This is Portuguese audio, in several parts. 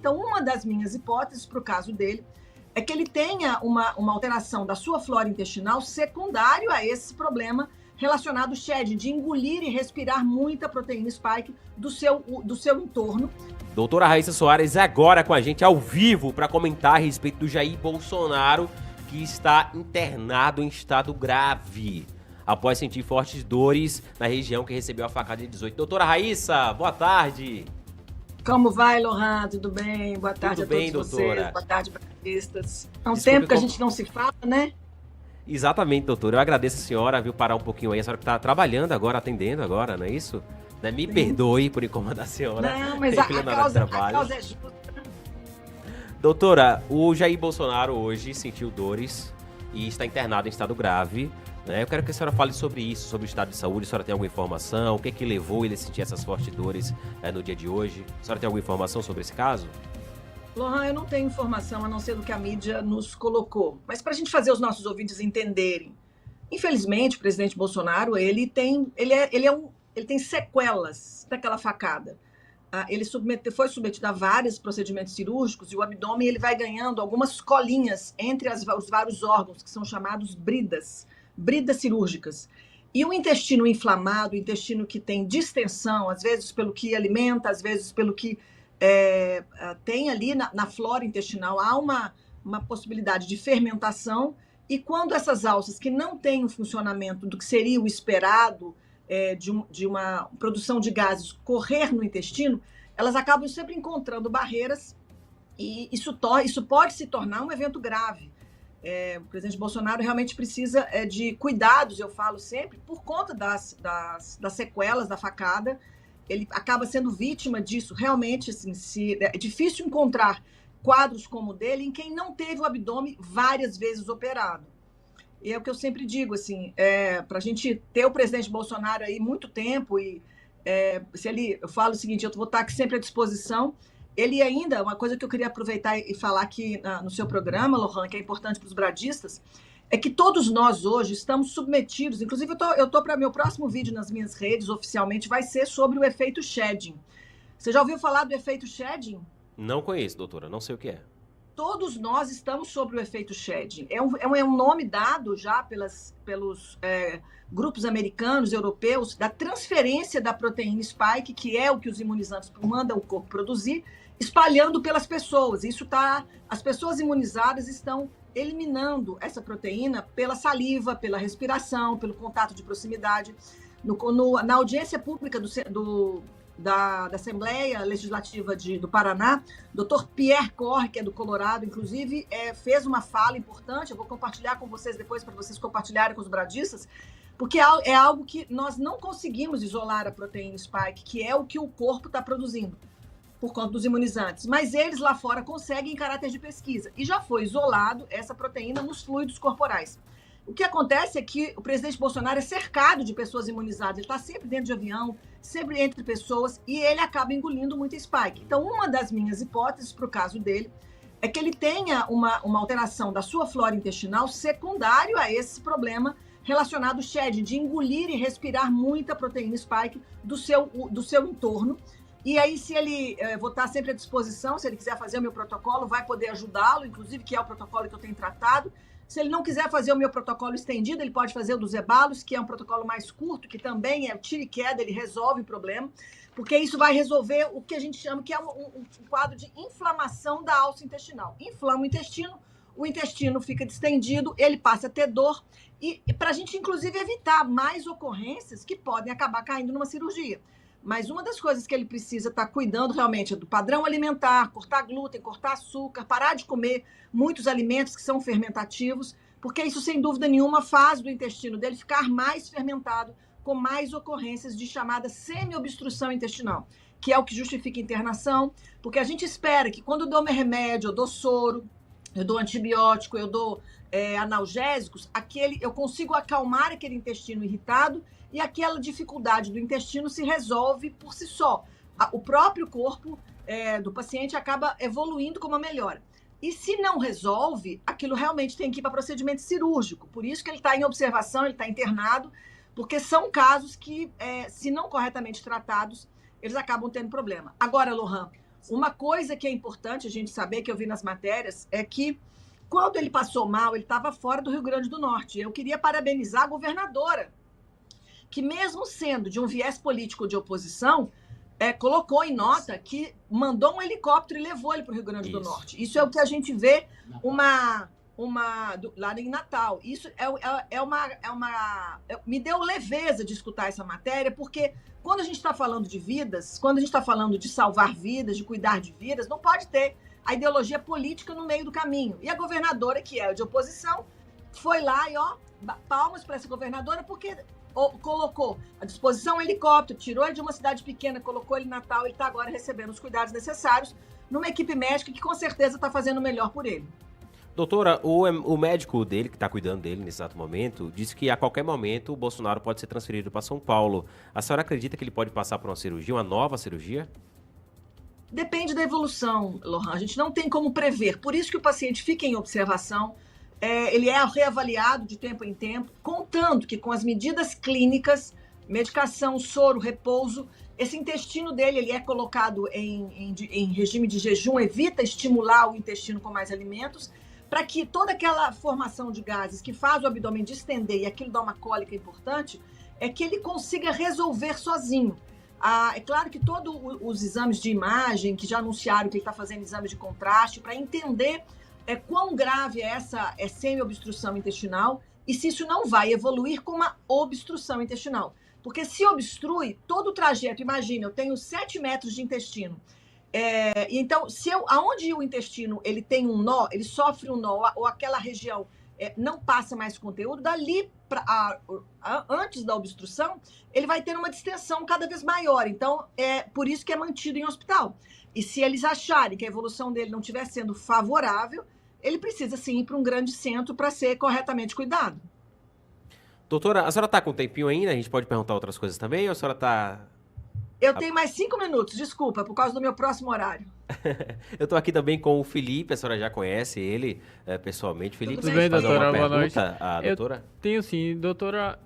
Então, uma das minhas hipóteses para o caso dele é que ele tenha uma alteração da sua flora intestinal secundário a esse problema relacionado ao shedding, de engolir e respirar muita proteína spike do seu entorno. Doutora Raíssa Soares agora com a gente ao vivo para comentar a respeito do Jair Bolsonaro, que está internado em estado grave, após sentir fortes dores na região que recebeu a facada de 18. Doutora Raíssa, boa tarde. Como vai, Lohan? Tudo bem? Boa tarde Tudo bem, a todos doutora? vocês. Boa tarde, bravistas. Há um tempo que a gente não se fala, né? Exatamente, doutora. Eu agradeço a senhora, viu, parar um pouquinho aí. A senhora que está trabalhando agora, atendendo agora, não é isso? Né? Me perdoe por incomodar a senhora. Não, mas a causa é justa. Doutora, o Jair Bolsonaro hoje sentiu dores e está internado em estado grave. Né? Eu quero que a senhora fale sobre isso, sobre o estado de saúde. A senhora tem alguma informação? O que é que levou ele a sentir essas fortes dores no dia de hoje? A senhora tem alguma informação sobre esse caso? Lohan, eu não tenho informação a não ser do que a mídia nos colocou. Mas para a gente fazer os nossos ouvintes entenderem, infelizmente o presidente Bolsonaro ele tem sequelas daquela facada. Ele foi submetido a vários procedimentos cirúrgicos e o abdômen ele vai ganhando algumas colinhas entre os vários órgãos que são chamados bridas cirúrgicas. E o intestino inflamado, o intestino que tem distensão, às vezes pelo que alimenta, às vezes pelo que tem ali na flora intestinal, há uma possibilidade de fermentação, e quando essas alças que não têm o funcionamento do que seria o esperado de uma produção de gases correr no intestino, elas acabam sempre encontrando barreiras, e isso pode se tornar um evento grave. O presidente Bolsonaro realmente precisa de cuidados, eu falo sempre, por conta das sequelas da facada. Ele acaba sendo vítima disso. Realmente, assim, é difícil encontrar quadros como o dele em quem não teve o abdômen várias vezes operado. E é o que eu sempre digo, assim, para a gente ter o presidente Bolsonaro aí muito tempo, e eu falo o seguinte, eu vou estar aqui sempre à disposição. Ele ainda, uma coisa que eu queria aproveitar e falar aqui no seu programa, Lohan, que é importante para os bradistas, é que todos nós hoje estamos submetidos, inclusive eu estou para meu próximo vídeo nas minhas redes, oficialmente, vai ser sobre o efeito shedding. Você já ouviu falar do efeito shedding? Não conheço, doutora, não sei o que é. Todos nós estamos sobre o efeito shedding. É um nome dado já pelos grupos americanos, europeus, da transferência da proteína spike, que é o que os imunizantes mandam o corpo produzir, espalhando pelas pessoas. As pessoas imunizadas estão eliminando essa proteína pela saliva, pela respiração, pelo contato de proximidade. Na audiência pública da Assembleia Legislativa do Paraná, Dr. Pierre Corre, que é do Colorado, inclusive, fez uma fala importante. Eu vou compartilhar com vocês depois, para vocês compartilharem com os bradistas, porque é algo que nós não conseguimos isolar a proteína spike, que é o que o corpo está produzindo, por conta dos imunizantes. Mas eles lá fora conseguem em caráter de pesquisa. E já foi isolado essa proteína nos fluidos corporais. O que acontece é que o presidente Bolsonaro é cercado de pessoas imunizadas. Ele está sempre dentro de avião, sempre entre pessoas, e ele acaba engolindo muita spike. Então, uma das minhas hipóteses para o caso dele é que ele tenha uma alteração da sua flora intestinal secundário a esse problema relacionado ao shedding, de engolir e respirar muita proteína spike do seu entorno. E aí, vou estar sempre à disposição, se ele quiser fazer o meu protocolo, vai poder ajudá-lo, inclusive, que é o protocolo que eu tenho tratado. Se ele não quiser fazer o meu protocolo estendido, ele pode fazer o dos Ebalos, que é um protocolo mais curto, que também é o tira e queda, ele resolve o problema, porque isso vai resolver o que a gente chama que é um quadro de inflamação da alça intestinal. Inflama o intestino fica distendido, ele passa a ter dor, e para a gente, inclusive, evitar mais ocorrências que podem acabar caindo numa cirurgia. Mas uma das coisas que ele precisa estar cuidando realmente é do padrão alimentar, cortar glúten, cortar açúcar, parar de comer muitos alimentos que são fermentativos, porque isso, sem dúvida nenhuma, faz do intestino dele ficar mais fermentado, com mais ocorrências de chamada semi-obstrução intestinal, que é o que justifica a internação, porque a gente espera que quando eu dou meu remédio, eu dou soro, eu dou antibiótico, eu dou analgésicos, eu consigo acalmar aquele intestino irritado, e aquela dificuldade do intestino se resolve por si só. O próprio corpo do paciente acaba evoluindo com uma melhora. E se não resolve, aquilo realmente tem que ir para procedimento cirúrgico. Por isso que ele está em observação, ele está internado, porque são casos que, se não corretamente tratados, eles acabam tendo problema. Agora, Lohan, Uma coisa que é importante a gente saber, que eu vi nas matérias, é que quando ele passou mal, ele estava fora do Rio Grande do Norte. Eu queria parabenizar a governadora, que mesmo sendo de um viés político de oposição, colocou em nota que mandou um helicóptero e levou ele para o Rio Grande do Norte. Isso é o que a gente vê lá em Natal. Isso me deu leveza de escutar essa matéria, porque quando a gente está falando de vidas, quando a gente está falando de salvar vidas, de cuidar de vidas, não pode ter a ideologia política no meio do caminho. E a governadora, que é de oposição, foi lá e, palmas para essa governadora, porque colocou à disposição um helicóptero, tirou ele de uma cidade pequena, colocou ele em Natal, ele está agora recebendo os cuidados necessários numa equipe médica que com certeza está fazendo o melhor por ele. Doutora, o médico dele, que está cuidando dele nesse exato momento, disse que a qualquer momento o Bolsonaro pode ser transferido para São Paulo. A senhora acredita que ele pode passar por uma cirurgia, uma nova cirurgia? Depende da evolução, Lohan. A gente não tem como prever. Por isso que o paciente fica em observação, ele é reavaliado de tempo em tempo, contando que com as medidas clínicas, medicação, soro, repouso, esse intestino dele ele é colocado em regime de jejum, evita estimular o intestino com mais alimentos, para que toda aquela formação de gases que faz o abdômen distender e aquilo dá uma cólica importante, é que ele consiga resolver sozinho. É claro que todos os exames de imagem, que já anunciaram que ele está fazendo exames de contraste, para entender quão grave é essa semi-obstrução intestinal e se isso não vai evoluir com uma obstrução intestinal. Porque se obstrui todo o trajeto, imagina, eu tenho 7 metros de intestino. Então, aonde o intestino ele tem um nó, ele sofre um nó, ou aquela região não passa mais conteúdo, dali antes da obstrução, ele vai ter uma distensão cada vez maior. Então, é por isso que é mantido em hospital. E se eles acharem que a evolução dele não estiver sendo favorável, ele precisa sim ir para um grande centro para ser corretamente cuidado. Doutora, a senhora está com um tempinho ainda? A gente pode perguntar outras coisas também? Ou a senhora está... Eu tenho mais 5 minutos, desculpa, por causa do meu próximo horário. Eu estou aqui também com o Felipe, a senhora já conhece ele pessoalmente. Felipe, tudo bem, doutora? Boa noite. A doutora? Eu tenho sim. Doutora,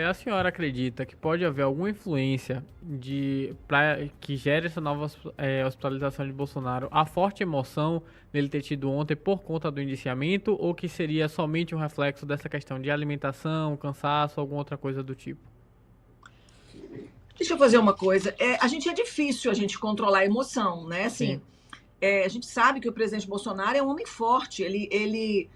a senhora acredita que pode haver alguma influência que gere essa nova hospitalização de Bolsonaro, a forte emoção dele ter tido ontem por conta do indiciamento, ou que seria somente um reflexo dessa questão de alimentação, cansaço, alguma outra coisa do tipo? Deixa eu fazer uma coisa. É difícil a gente controlar a emoção, né? Assim, a gente sabe que o presidente Bolsonaro é um homem forte. Ele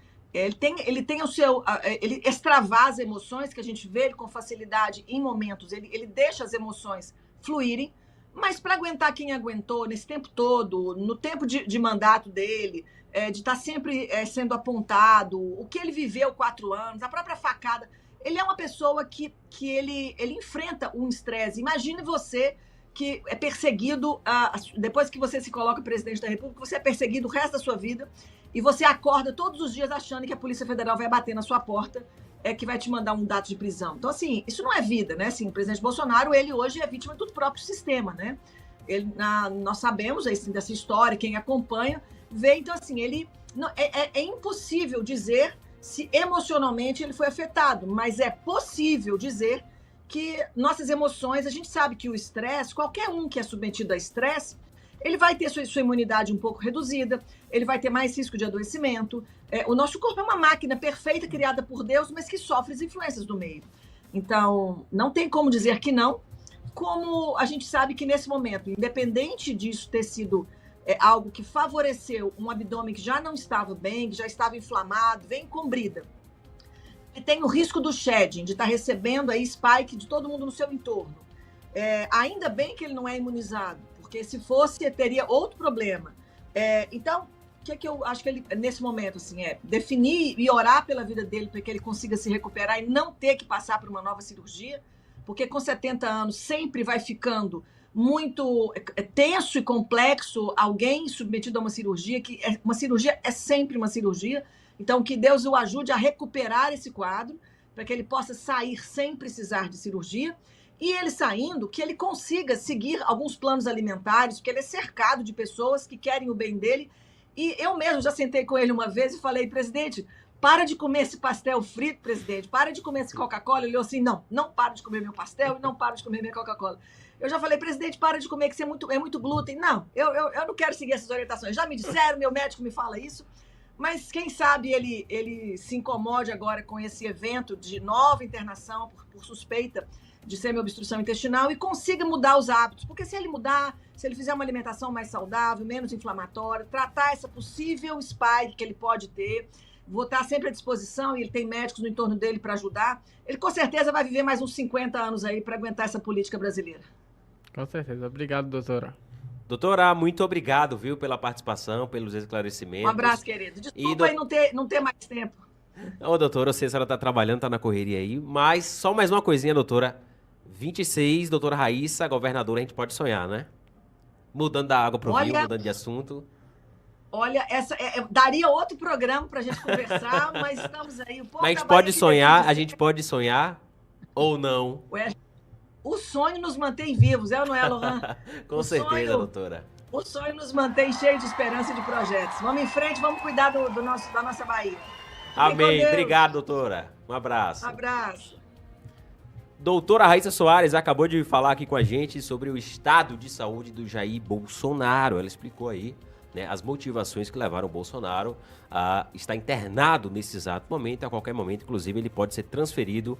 tem o seu... Ele extravasa emoções, que a gente vê ele com facilidade em momentos. Ele deixa as emoções fluírem, mas para aguentar quem aguentou nesse tempo todo, no tempo de mandato dele, de estar sempre sendo apontado, o que ele viveu 4 anos, a própria facada... Ele é uma pessoa que ele enfrenta um estresse. Imagine você que é perseguido, depois que você se coloca presidente da República, você é perseguido o resto da sua vida e você acorda todos os dias achando que a Polícia Federal vai bater na sua porta, que vai te mandar um dado de prisão. Então, assim, isso não é vida, né? Assim, o presidente Bolsonaro, ele hoje é vítima do próprio sistema, né? Nós sabemos dessa história, quem acompanha, vê. Então, assim, é impossível dizer se emocionalmente ele foi afetado, mas é possível dizer que nossas emoções, a gente sabe que o estresse, qualquer um que é submetido a estresse, ele vai ter sua imunidade um pouco reduzida, ele vai ter mais risco de adoecimento. O nosso corpo é uma máquina perfeita, criada por Deus, mas que sofre as influências do meio. Então, não tem como dizer que não, como a gente sabe que nesse momento, independente disso ter sido algo que favoreceu um abdômen que já não estava bem, que já estava inflamado, bem comprida. E tem o risco do shedding, de estar recebendo aí spike de todo mundo no seu entorno. Ainda bem que ele não é imunizado, porque se fosse, teria outro problema. Então, o que eu acho que ele, nesse momento, assim, definir e orar pela vida dele para que ele consiga se recuperar e não ter que passar por uma nova cirurgia, porque com 70 anos sempre vai ficando muito tenso e complexo alguém submetido a uma cirurgia, que uma cirurgia é sempre uma cirurgia. Então, que Deus o ajude a recuperar esse quadro, para que ele possa sair sem precisar de cirurgia, e ele saindo, que ele consiga seguir alguns planos alimentares, porque ele é cercado de pessoas que querem o bem dele. E eu mesmo já sentei com ele uma vez e falei: presidente, para de comer esse pastel frito, presidente, para de comer esse Coca-Cola. Ele olhou assim: não para de comer meu pastel e não para de comer minha Coca-Cola. Eu já falei, presidente, para de comer, que é muito glúten. Não, eu não quero seguir essas orientações. Já me disseram, meu médico me fala isso. Mas quem sabe ele se incomode agora com esse evento de nova internação por suspeita de semi-obstrução intestinal e consiga mudar os hábitos. Porque se ele mudar, se ele fizer uma alimentação mais saudável, menos inflamatória, tratar essa possível spike que ele pode ter, vou estar sempre à disposição e ele tem médicos no entorno dele para ajudar, ele com certeza vai viver mais uns 50 anos aí para aguentar essa política brasileira. Com certeza. Obrigado, doutora. Doutora, muito obrigado, viu, pela participação, pelos esclarecimentos. Um abraço, querido. Desculpa aí não ter mais tempo. Ô, doutora, eu sei se ela tá trabalhando, tá na correria aí, mas só mais uma coisinha, doutora. 26, doutora Raíssa, governadora, a gente pode sonhar, né? Mudando da água pro rio, mudando de assunto. Olha, daria outro programa pra gente conversar, mas estamos aí. Mas a gente pode sonhar ou não? Ué, o sonho nos mantém vivos, é ou não é, Lohan? Com certeza, doutora. O sonho nos mantém cheios de esperança e de projetos. Vamos em frente, vamos cuidar da nossa Bahia. Amém. Obrigado, doutora. Um abraço. Abraço. Doutora Raíssa Soares acabou de falar aqui com a gente sobre o estado de saúde do Jair Bolsonaro. Ela explicou aí, né, as motivações que levaram o Bolsonaro a estar internado nesse exato momento. A qualquer momento, inclusive, ele pode ser transferido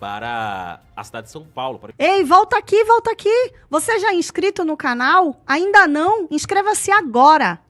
para a cidade de São Paulo. Ei, volta aqui, volta aqui. Você já é inscrito no canal? Ainda não? Inscreva-se agora.